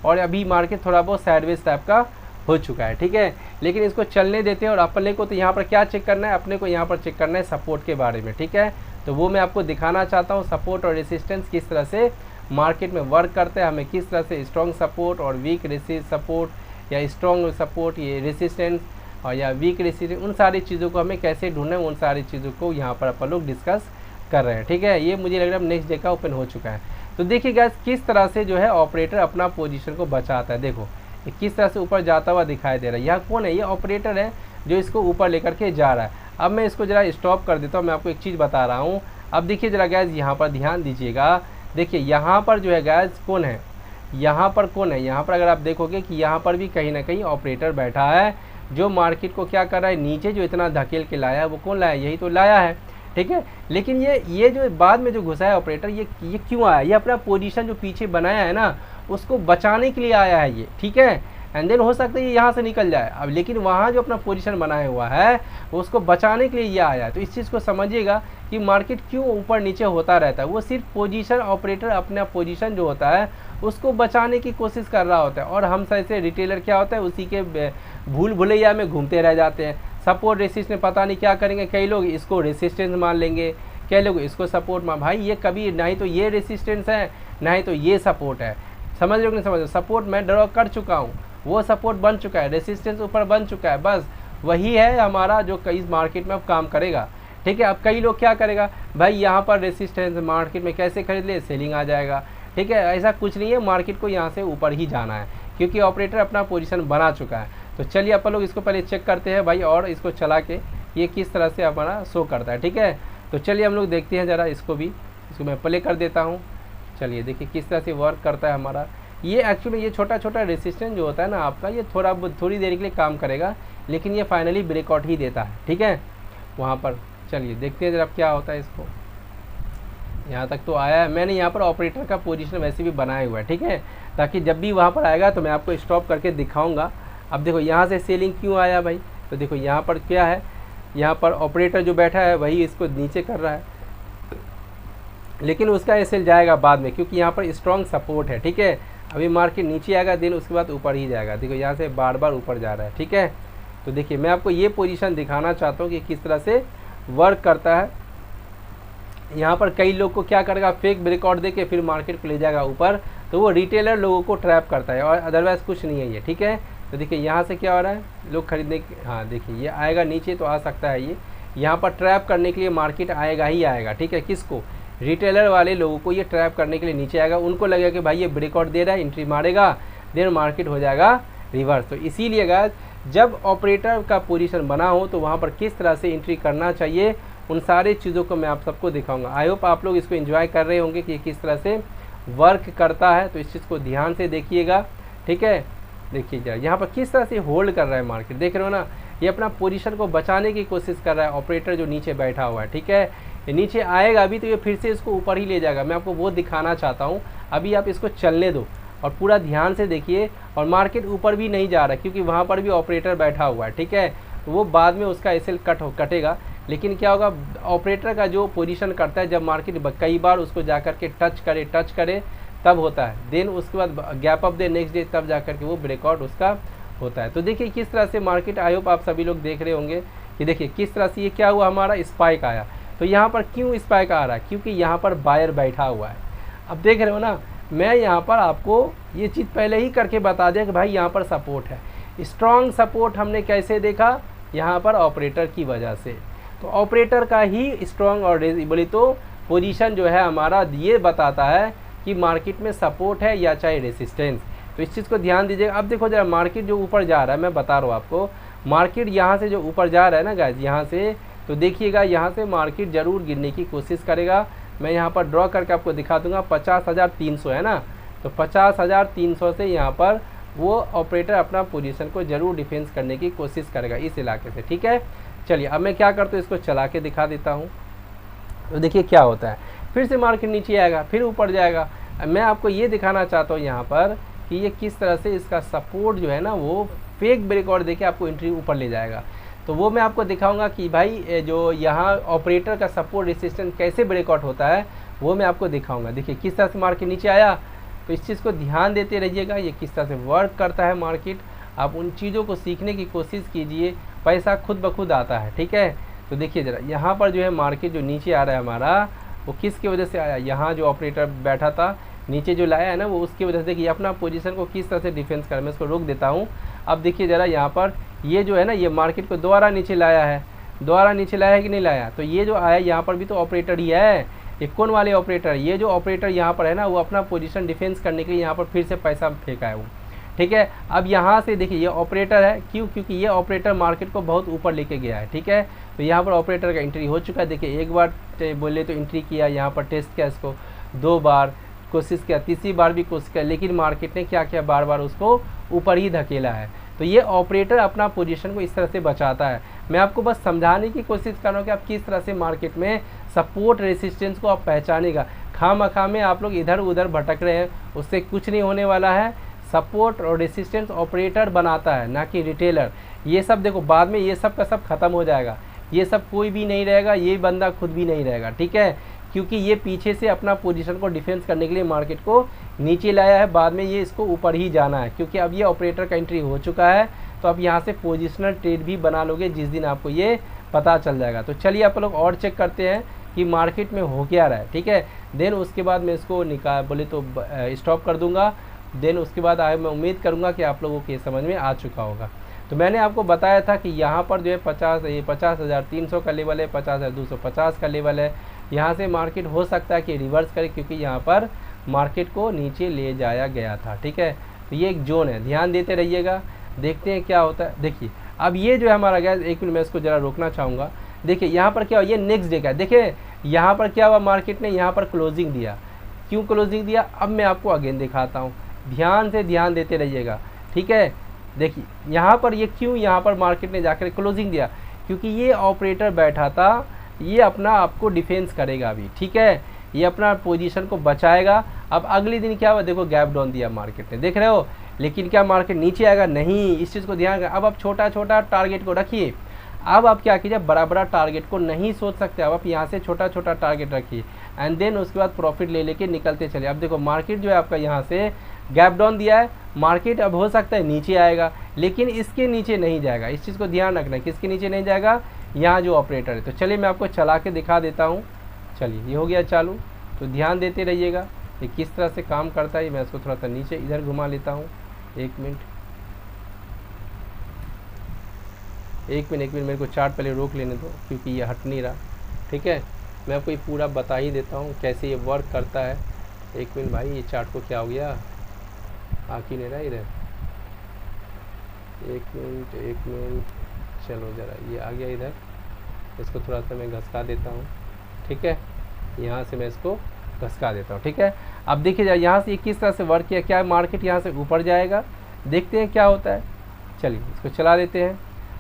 A: और अभी मार्केट थोड़ा बहुत साइडवेज टाइप का हो चुका है, ठीक है। लेकिन इसको चलने देते हैं और अपने को तो यहाँ पर क्या चेक करना है, अपने को यहाँ पर चेक करना है सपोर्ट के बारे में, ठीक है। तो वो मैं आपको दिखाना चाहता हूँ, सपोर्ट और रेसिस्टेंस किस तरह से मार्केट में वर्क करते हैं, हमें किस तरह से स्ट्रॉन्ग सपोर्ट और वीक सपोर्ट या स्ट्रॉन्ग सपोर्ट, ये रेसिस्टेंस और या वीक रेसिस्टेंस, उन सारी चीज़ों को हमें कैसे ढूंढना है, उन सारी चीज़ों को यहाँ पर अपन लोग डिस्कस कर रहे हैं, ठीक है। ये मुझे लग रहा है नेक्स्ट डे का ओपन हो चुका है। तो देखिए गाइस किस तरह से जो है ऑपरेटर अपना पोजीशन को बचाता है, देखो किस तरह से ऊपर जाता हुआ दिखाई दे रहा है। यहाँ कौन है, ये ऑपरेटर है जो इसको ऊपर लेकर के जा रहा है। अब मैं इसको ज़रा स्टॉप कर देता हूँ, मैं आपको एक चीज़ बता रहा हूँ। अब देखिए ज़रा गाइस यहाँ पर ध्यान दीजिएगा, देखिए यहाँ पर जो है गाइस कौन है, यहाँ पर कौन है, यहाँ पर अगर आप देखोगे कि यहाँ पर भी कहीं ना कहीं ऑपरेटर बैठा है जो मार्केट को क्या कर रहा है, नीचे जो इतना धकेल के लाया है वो कौन लाया, यही तो लाया है, ठीक है। लेकिन ये जो बाद में जो घुसा है ऑपरेटर, ये क्यों आया, ये अपना पोजीशन जो पीछे बनाया है ना उसको बचाने के लिए आया है ये, ठीक है। एंड देन हो सकता है ये यहाँ से निकल जाए अब, लेकिन वहाँ जो अपना पोजीशन बनाया हुआ है उसको बचाने के लिए ये आया है। तो इस चीज़ को समझिएगा कि मार्केट क्यों ऊपर नीचे होता रहता है, वो सिर्फ पोजीशन ऑपरेटर अपना पोजीशन जो होता है उसको बचाने की कोशिश कर रहा होता है, और हम जैसे रिटेलर क्या होता है उसी के भूल भुलैया में घूमते रह जाते हैं। सपोर्ट रेसिस्टेंस पता नहीं क्या करेंगे, कई लोग इसको रेसिस्टेंस मान लेंगे, कई लोग इसको सपोर्ट मान, भाई ये कभी ना ही तो ये रेसिस्टेंस है ना ही तो ये सपोर्ट है, समझ रहे हो कि नहीं समझ रहे? सपोर्ट मैं ड्रॉ कर चुका हूँ, वो सपोर्ट बन चुका है, रेसिस्टेंस ऊपर बन चुका है, बस वही है हमारा जो कई मार्केट में अब काम करेगा। ठीक है, अब कई लोग क्या करेगा, भाई यहाँ पर रेसिस्टेंस मार्केट में कैसे खरीद ले, सेलिंग आ जाएगा। ठीक है, ऐसा कुछ नहीं है, मार्केट को यहाँ से ऊपर ही जाना है क्योंकि ऑपरेटर अपना पोजीशन बना चुका है। तो चलिए अपन लोग इसको पहले चेक करते हैं भाई, और इसको चला के ये किस तरह से हमारा शो करता है। ठीक है, तो चलिए हम लोग देखते हैं ज़रा इसको भी, इसको मैं प्ले कर देता हूँ। चलिए देखिए किस तरह से वर्क करता है हमारा। ये एक्चुअली ये छोटा छोटा रेसिस्टेंस जो होता है ना आपका, ये थोड़ी देर के लिए काम करेगा, लेकिन ये फाइनली ब्रेकआउट ही देता है। ठीक है, वहाँ पर चलिए देखते हैं जरा क्या होता है। इसको यहाँ तक तो आया है, मैंने यहाँ पर ऑपरेटर का पोजीशन वैसे भी बनाया हुआ है। ठीक है, ताकि जब भी वहाँ पर आएगा तो मैं आपको स्टॉप करके दिखाऊंगा। अब देखो यहाँ से सेलिंग क्यों आया भाई, तो देखो यहाँ पर क्या है, यहाँ पर ऑपरेटर जो बैठा है वही इसको नीचे कर रहा है, लेकिन उसका एसएल जाएगा बाद में क्योंकि यहाँ पर स्ट्रॉन्ग सपोर्ट है। ठीक है, अभी मार्केट नीचे आएगा, दिन उसके बाद ऊपर ही जाएगा। देखो यहाँ से बार बार ऊपर जा रहा है। ठीक है, तो देखिए मैं आपको ये पोजीशन दिखाना चाहता हूँ कि किस तरह से वर्क करता है। यहाँ पर कई लोग को क्या करेगा, फेक ब्रेकआउट दे के फिर मार्केट को ले जाएगा ऊपर, तो वो रिटेलर लोगों को ट्रैप करता है और अदरवाइज़ कुछ नहीं है ये। ठीक है, तो देखिए यहाँ से क्या हो रहा है, लोग खरीदने हाँ देखिए ये आएगा नीचे तो आ सकता है, ये यहाँ पर ट्रैप करने के लिए मार्केट आएगा ही आएगा। ठीक है, किसको, रिटेलर वाले लोगों को ये ट्रैप करने के लिए नीचे आएगा। उनको लगेगा कि भाई ये ब्रेकआउट दे रहा है, एंट्री मारेगा, देन मार्केट हो जाएगा रिवर्स। तो इसीलिए गाइस जब ऑपरेटर का पोजीशन बना हो तो वहाँ पर किस तरह से एंट्री करना चाहिए, उन सारे चीज़ों को मैं आप सबको दिखाऊंगा। आई होप आप लोग इसको एंजॉय कर रहे होंगे कि ये किस तरह से वर्क करता है, तो इस चीज़ को ध्यान से देखिएगा। ठीक है, देखिए जरा यहाँ पर किस तरह से होल्ड कर रहा है मार्केट, देख रहे हो ना, ये अपना पोजीशन को बचाने की कोशिश कर रहा है ऑपरेटर जो नीचे बैठा हुआ है। ठीक है, ये नीचे आएगा अभी तो ये फिर से इसको ऊपर ही ले जाएगा, मैं आपको वो दिखाना चाहता हूँ। अभी आप इसको चलने दो और पूरा ध्यान से देखिए, और मार्केट ऊपर भी नहीं जा रहा क्योंकि वहाँ पर भी ऑपरेटर बैठा हुआ है। ठीक है, तो वो बाद में उसका एसएल कटेगा, लेकिन क्या होगा, ऑपरेटर का जो पोजीशन करता है जब मार्केट कई बार उसको जा कर के टच करे तब होता है, देन उसके बाद गैप अप दे नेक्स्ट डे तब जा कर के वो ब्रेकआउट उसका होता है। तो देखिए किस तरह से मार्केट, आई होप आप सभी लोग देख रहे होंगे कि देखिए किस तरह से ये क्या हुआ, हमारा स्पाइक आया। तो यहाँ पर क्यों स्पाइक आ रहा है, क्योंकि यहाँ पर बायर बैठा हुआ है। अब देख रहे हो ना, मैं यहाँ पर आपको ये चीज़ पहले ही करके बता दिया कि भाई यहाँ पर सपोर्ट है। स्ट्रॉन्ग सपोर्ट हमने कैसे देखा, यहाँ पर ऑपरेटर की वजह से। तो ऑपरेटर का ही स्ट्रॉन्ग और बोले तो पोजीशन जो है हमारा ये बताता है कि मार्केट में सपोर्ट है या चाहे रेसिस्टेंस। तो इस चीज़ को ध्यान दीजिएगा। अब देखो जरा मार्केट जो ऊपर जा रहा है, मैं बता रहा हूँ आपको, मार्केट यहाँ से जो ऊपर जा रहा है ना गाइस, यहाँ से, तो देखिएगा यहाँ से मार्केट ज़रूर गिरने की कोशिश करेगा। मैं यहाँ पर ड्रॉ करके आपको दिखा दूंगा, 50,300 है ना, तो 50,300 से यहाँ पर वो ऑपरेटर अपना पोजीशन को ज़रूर डिफेंस करने की कोशिश करेगा इस इलाके से। ठीक है, चलिए अब मैं क्या करता हूँ, इसको चला के दिखा देता हूँ। तो देखिए क्या होता है, फिर से मार्केट नीचे आएगा, फिर ऊपर जाएगा। मैं आपको ये दिखाना चाहता हूँ यहाँ पर कि ये किस तरह से इसका सपोर्ट जो है ना वो फेक ब्रेकआउट देके आपको एंट्री ऊपर ले जाएगा। तो वो मैं आपको दिखाऊंगा कि भाई जो यहाँ ऑपरेटर का सपोर्ट रेसिस्टेंस कैसे ब्रेकआउट होता है, वो मैं आपको दिखाऊंगा। देखिए किस तरह से मार्केट नीचे आया, तो इस चीज़ को ध्यान देते रहिएगा, ये किस तरह से वर्क करता है मार्केट। आप उन चीज़ों को सीखने की कोशिश कीजिए, पैसा खुद ब खुद आता है। ठीक है, तो देखिए ज़रा यहाँ पर जो है मार्केट जो नीचे आ रहा है हमारा, वो किसकी वजह से आया, यहाँ जो ऑपरेटर बैठा था नीचे जो लाया है ना, वो उसकी वजह से। देखिए अपना पोजीशन को किस तरह से डिफेंस कर, मैं इसको रोक देता हूँ। अब देखिए ज़रा यहाँ पर ये जो है ना, ये मार्केट को दोबारा नीचे लाया है, दोबारा नीचे लाया है कि नहीं लाया। तो ये जो आया यहाँ पर भी तो ऑपरेटर ही है, ये कौन वाले ऑपरेटर, ये जो ऑपरेटर यहाँ पर है ना, वो अपना पोजीशन डिफेंस करने के लिए यहाँ पर फिर से पैसा फेंका है वो। ठीक है, अब यहाँ से देखिए ये ऑपरेटर है, क्यों, क्योंकि ये ऑपरेटर मार्केट को बहुत ऊपर लेके गया है। ठीक है, तो यहाँ पर ऑपरेटर का एंट्री हो चुका है। देखिए एक बार बोले तो एंट्री किया, यहाँ पर टेस्ट किया, इसको 2 बार कोशिश किया, तीसरी बार भी कोशिश किया, लेकिन मार्केट ने क्या किया, बार बार उसको ऊपर ही धकेला है। तो ये ऑपरेटर अपना पोजीशन को इस तरह से बचाता है। मैं आपको बस समझाने की कोशिश कर रहा हूँ कि आप किस तरह से मार्केट में सपोर्ट रेसिस्टेंस को आप पहचानेगा। खामखा में आप लोग इधर उधर भटक रहे हैं, उससे कुछ नहीं होने वाला है। सपोर्ट और रेसिस्टेंस ऑपरेटर बनाता है, ना कि रिटेलर। ये सब देखो बाद में ये सब का सब खत्म हो जाएगा, ये सब कोई भी नहीं रहेगा, ये बंदा खुद भी नहीं रहेगा। ठीक है, क्योंकि ये पीछे से अपना पोजीशन को डिफेंस करने के लिए मार्केट को नीचे लाया है, बाद में ये इसको ऊपर ही जाना है, क्योंकि अब ये ऑपरेटर का एंट्री हो चुका है। तो अब यहाँ से पोजिशनल ट्रेड भी बना लोगे जिस दिन आपको ये पता चल जाएगा। तो चलिए आप लोग और चेक करते हैं कि मार्केट में हो क्या रहा है, ठीक है। देन उसके बाद मैं इसको बोले तो स्टॉप कर दूंगा। देन उसके बाद मैं उम्मीद करूंगा कि आप लोगों को ये समझ में आ चुका होगा। तो मैंने आपको बताया था कि यहाँ पर जो है 50,300 का लेवल है, 50,250 का लेवल है। यहाँ से मार्केट हो सकता है कि रिवर्स करे, क्योंकि यहाँ पर मार्केट को नीचे ले जाया गया था, ठीक है। तो ये एक जोन है, ध्यान देते रहिएगा, देखते हैं क्या होता है। देखिए अब ये जो है हमारा गैस, एक मिनट मैं इसको ज़रा रोकना चाहूँगा। देखिए यहाँ पर क्या हुआ, ये नेक्स्ट डे का है। देखिए यहाँ पर क्या हुआ, मार्केट ने यहाँ पर क्लोजिंग दिया। क्यों क्लोजिंग दिया, अब मैं आपको अगेन दिखाता हूँ, ध्यान से ध्यान देते रहिएगा, ठीक है। देखिए यहाँ पर ये क्यों यहाँ पर मार्केट ने जाकर क्लोजिंग दिया, क्योंकि ये ऑपरेटर बैठा था, ये अपना आपको डिफेंस करेगा अभी, ठीक है, ये अपना पोजीशन को बचाएगा। अब अगले दिन क्या हुआ, देखो गैप डाउन दिया मार्केट ने, देख रहे हो। लेकिन क्या मार्केट नीचे आएगा, नहीं, इस चीज़ को ध्यान रखें। अब आप छोटा छोटा टारगेट को रखिए। अब आप क्या कीजिए, बड़ा बड़ा टारगेट को नहीं सोच सकते, अब आप यहाँ से छोटा छोटा टारगेट रखिए एंड देन उसके बाद प्रॉफिट ले लेके निकलते चलिए। अब देखो मार्केट जो है आपका यहाँ से गैप डाउन दिया है, मार्केट अब हो सकता है नीचे आएगा, लेकिन इसके नीचे नहीं जाएगा। इस चीज़ को ध्यान रखना है, किसके नीचे नहीं जाएगा, यहाँ जो ऑपरेटर है। तो चलिए मैं आपको चला के दिखा देता हूँ। चलिए ये हो गया चालू, तो ध्यान देते रहिएगा ये किस तरह से काम करता है। मैं इसको थोड़ा सा नीचे इधर घुमा लेता हूँ, एक मिनट मेरे को चार्ट पहले रोक लेने दो, क्योंकि ये हट नहीं रहा, ठीक है। मैं आपको ये पूरा बता ही देता हूँ कैसे ये वर्क करता है। एक मिनट भाई, ये चार्ट को क्या हो गया, आ ही नहीं रहा इधर, एक मिनट, चलो ज़रा ये आ गया इधर, इसको थोड़ा सा मैं घसका देता हूँ, ठीक है। यहाँ से मैं इसको घसका देता हूँ, ठीक है। अब देखिए यहाँ से किस तरह से वर्क किया, क्या मार्केट यहाँ से ऊपर जाएगा, देखते हैं क्या होता है। चलिए इसको चला देते हैं।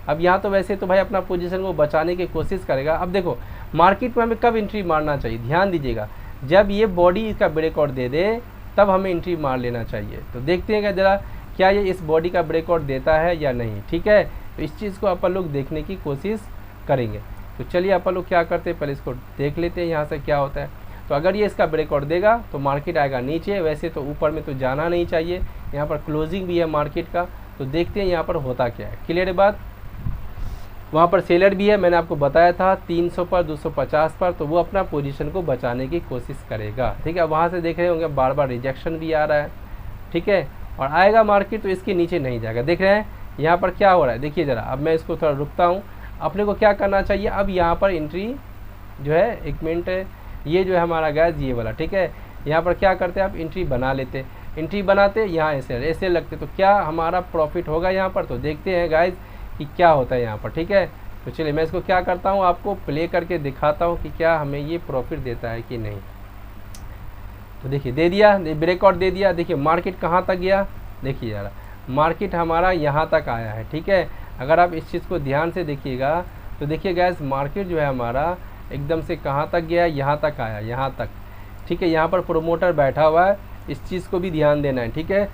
A: अब यहाँ तो वैसे तो भाई अपना पोजीशन को बचाने की कोशिश करेगा। अब देखो मार्केट में हमें कब एंट्री मारना चाहिए, ध्यान दीजिएगा, जब ये बॉडी इसका ब्रेकआउट दे दे तब हमें एंट्री मार लेना चाहिए। तो देखते हैं ज़रा क्या ये इस बॉडी का ब्रेकआउट देता है या नहीं, ठीक है। तो इस चीज़ को अपन लोग देखने की कोशिश करेंगे। तो चलिए अपन लोग क्या करते हैं, पहले इसको देख लेते हैं यहाँ से क्या होता है। तो अगर ये इसका ब्रेकआउट देगा तो मार्केट आएगा नीचे, वैसे तो ऊपर में तो जाना नहीं चाहिए। यहाँ पर क्लोजिंग भी है मार्केट का, तो देखते हैं यहाँ पर होता क्या है। क्लियर है बात। वहाँ पर सेलर भी है, मैंने आपको बताया था 300 पर 250 पर, तो वो अपना पोजीशन को बचाने की कोशिश करेगा, ठीक है। वहाँ से देख रहे होंगे बार बार रिजेक्शन भी आ रहा है, ठीक है, और आएगा मार्केट तो इसके नीचे नहीं जाएगा। देख रहे हैं यहाँ पर क्या हो रहा है, देखिए ज़रा। अब मैं इसको थोड़ा रुकता हूँ। अपने को क्या करना चाहिए, अब यहाँ पर एंट्री जो है, एक मिनट, ये जो है हमारा गैस ये वाला, ठीक है। यहाँ पर क्या करते हैं, आप एंट्री बना लेते, एंट्री बनाते यहाँ ऐसे लगते, तो क्या हमारा प्रॉफिट होगा यहाँ पर। तो देखते हैं गाइज कि क्या होता है यहाँ पर, ठीक है। तो चलिए मैं इसको क्या करता हूँ, आपको प्ले करके दिखाता हूँ कि क्या हमें ये प्रॉफिट देता है कि नहीं। तो देखिए दे दिया, ब्रेकआउट दे दिया। देखिए मार्केट कहाँ तक गया, देखिए ज़रा, मार्केट हमारा यहाँ तक आया है, ठीक है। अगर आप इस चीज़ को ध्यान से देखिएगा तो देखिए गैस, मार्केट जो है हमारा एकदम से कहाँ तक गया, यहाँ तक आया, यहाँ तक, ठीक है। यहाँ पर प्रोमोटर बैठा हुआ है, इस चीज़ को भी ध्यान देना है, ठीक है।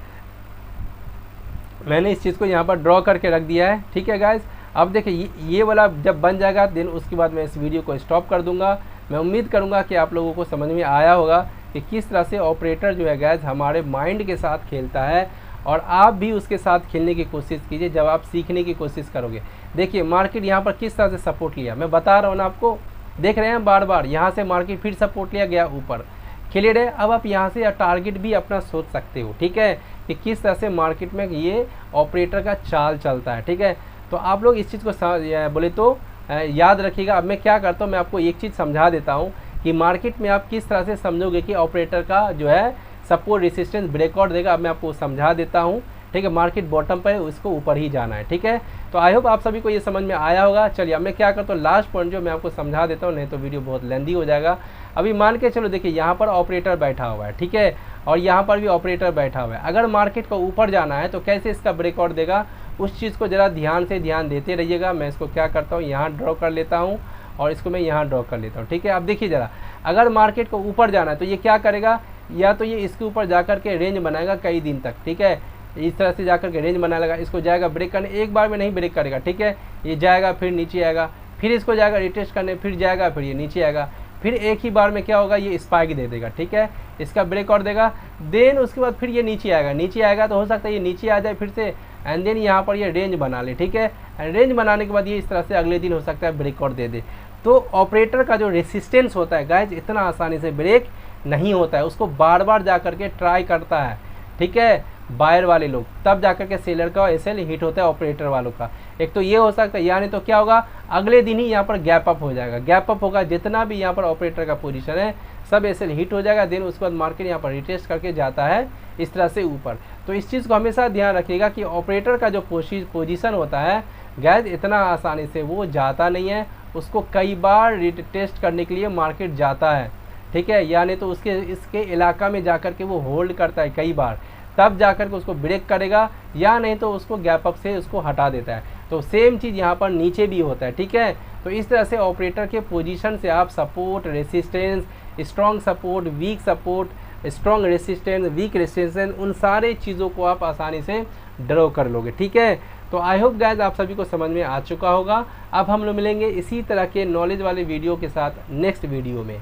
A: मैंने इस चीज़ को यहाँ पर ड्रॉ करके रख दिया है, ठीक है गाइस। अब देखिए ये वाला जब बन जाएगा दिन उसके बाद मैं इस वीडियो को स्टॉप कर दूंगा। मैं उम्मीद करूंगा कि आप लोगों को समझ में आया होगा कि किस तरह से ऑपरेटर जो है गाइस हमारे माइंड के साथ खेलता है, और आप भी उसके साथ खेलने की कोशिश कीजिए जब आप सीखने की कोशिश करोगे। देखिए मार्केट यहाँ पर किस तरह से सपोर्ट लिया, मैं बता रहा हूँ ना आपको, देख रहे हैं बार बार यहाँ से मार्केट फिर सपोर्ट लिया गया ऊपर। क्लियर है। अब आप यहाँ से टारगेट भी अपना सोच सकते हो, ठीक है, कि किस तरह से मार्केट में ये ऑपरेटर का चाल चलता है, ठीक है। तो आप लोग इस चीज़ को बोले तो याद रखिएगा। अब मैं क्या करता हूँ, मैं आपको एक चीज़ समझा देता हूँ कि मार्केट में आप किस तरह से समझोगे कि ऑपरेटर का जो है सपोर्ट रेसिस्टेंस ब्रेकआउट देगा। अब मैं आपको समझा देता हूँ, ठीक है। मार्केट बॉटम पर है, उसको ऊपर ही जाना है, ठीक है। तो आई होप आप सभी को ये समझ में आया होगा। चलिए अब मैं क्या करता हूँ, लास्ट पॉइंट जो मैं आपको समझा देता हूँ, नहीं तो वीडियो बहुत लेंदी हो जाएगा। अभी मान के चलो, देखिए यहाँ पर ऑपरेटर बैठा हुआ है, ठीक है, और यहाँ पर भी ऑपरेटर बैठा हुआ है। अगर मार्केट को ऊपर जाना है तो कैसे इसका ब्रेकआउट देगा, उस चीज़ को ज़रा ध्यान से ध्यान देते रहिएगा। मैं इसको क्या करता हूँ, यहाँ ड्रॉ कर लेता हूँ और इसको मैं यहाँ ड्रॉ कर लेता हूँ, ठीक है। अब देखिए ज़रा, अगर मार्केट को ऊपर जाना है तो ये क्या करेगा, या तो ये इसके ऊपर जाकर के रेंज बनाएगा कई दिन तक, ठीक है। इस तरह से जाकर के रेंज बना लेगा, इसको जाएगा ब्रेक करने, एक बार में नहीं ब्रेक करेगा, ठीक है। ये जाएगा फिर नीचे आएगा, फिर इसको जाएगा रिटेस्ट करने, फिर जाएगा, फिर ये नीचे आएगा, फिर एक ही बार में क्या होगा, ये स्पाइक दे देगा, ठीक है, इसका ब्रेकआउट देगा। देन उसके बाद फिर ये नीचे आएगा, नीचे आएगा तो हो सकता है ये नीचे आ जाए फिर से, एंड देन यहाँ पर ये रेंज बना ले, ठीक है। एंड रेंज बनाने के बाद ये इस तरह से अगले दिन हो सकता है ब्रेकआउट दे दे। तो ऑपरेटर का जो रेसिस्टेंस होता है गाइज इतना आसानी से ब्रेक नहीं होता है, उसको बार बार जा करके ट्राई करता है, ठीक है, बायर वाले लोग, तब जाकर के सेलर का एसएल हिट होता है ऑपरेटर वालों का। एक तो ये हो सकता है, यानी तो क्या होगा, अगले दिन ही यहाँ पर गैप अप हो जाएगा, गैप अप होगा, जितना भी यहाँ पर ऑपरेटर का पोजीशन है सब एसएल हिट हो जाएगा, देन उसके बाद मार्केट यहाँ पर रिटेस्ट करके जाता है इस तरह से ऊपर। तो इस चीज़ को हमेशा ध्यान रखिएगा कि ऑपरेटर का जो पोजीशन होता है गैस इतना आसानी से वो जाता नहीं है, उसको कई बार रिटेस्ट करने के लिए मार्केट जाता है, ठीक है, यानी तो उसके इसके इलाका में जाकर के वो होल्ड करता है कई बार, तब जाकर के उसको ब्रेक करेगा, या नहीं तो उसको गैप अप से उसको हटा देता है। तो सेम चीज़ यहाँ पर नीचे भी होता है, ठीक है। तो इस तरह से ऑपरेटर के पोजीशन से आप support, resistance, strong support, weak support, strong resistance, weak resistance, उन सारे चीज़ों को आप आसानी से ड्रॉ कर लोगे, ठीक है। तो आई होप गाइज आप सभी को समझ में आ चुका होगा। अब हम लोग मिलेंगे इसी तरह के नॉलेज वाले वीडियो के साथ नेक्स्ट वीडियो में।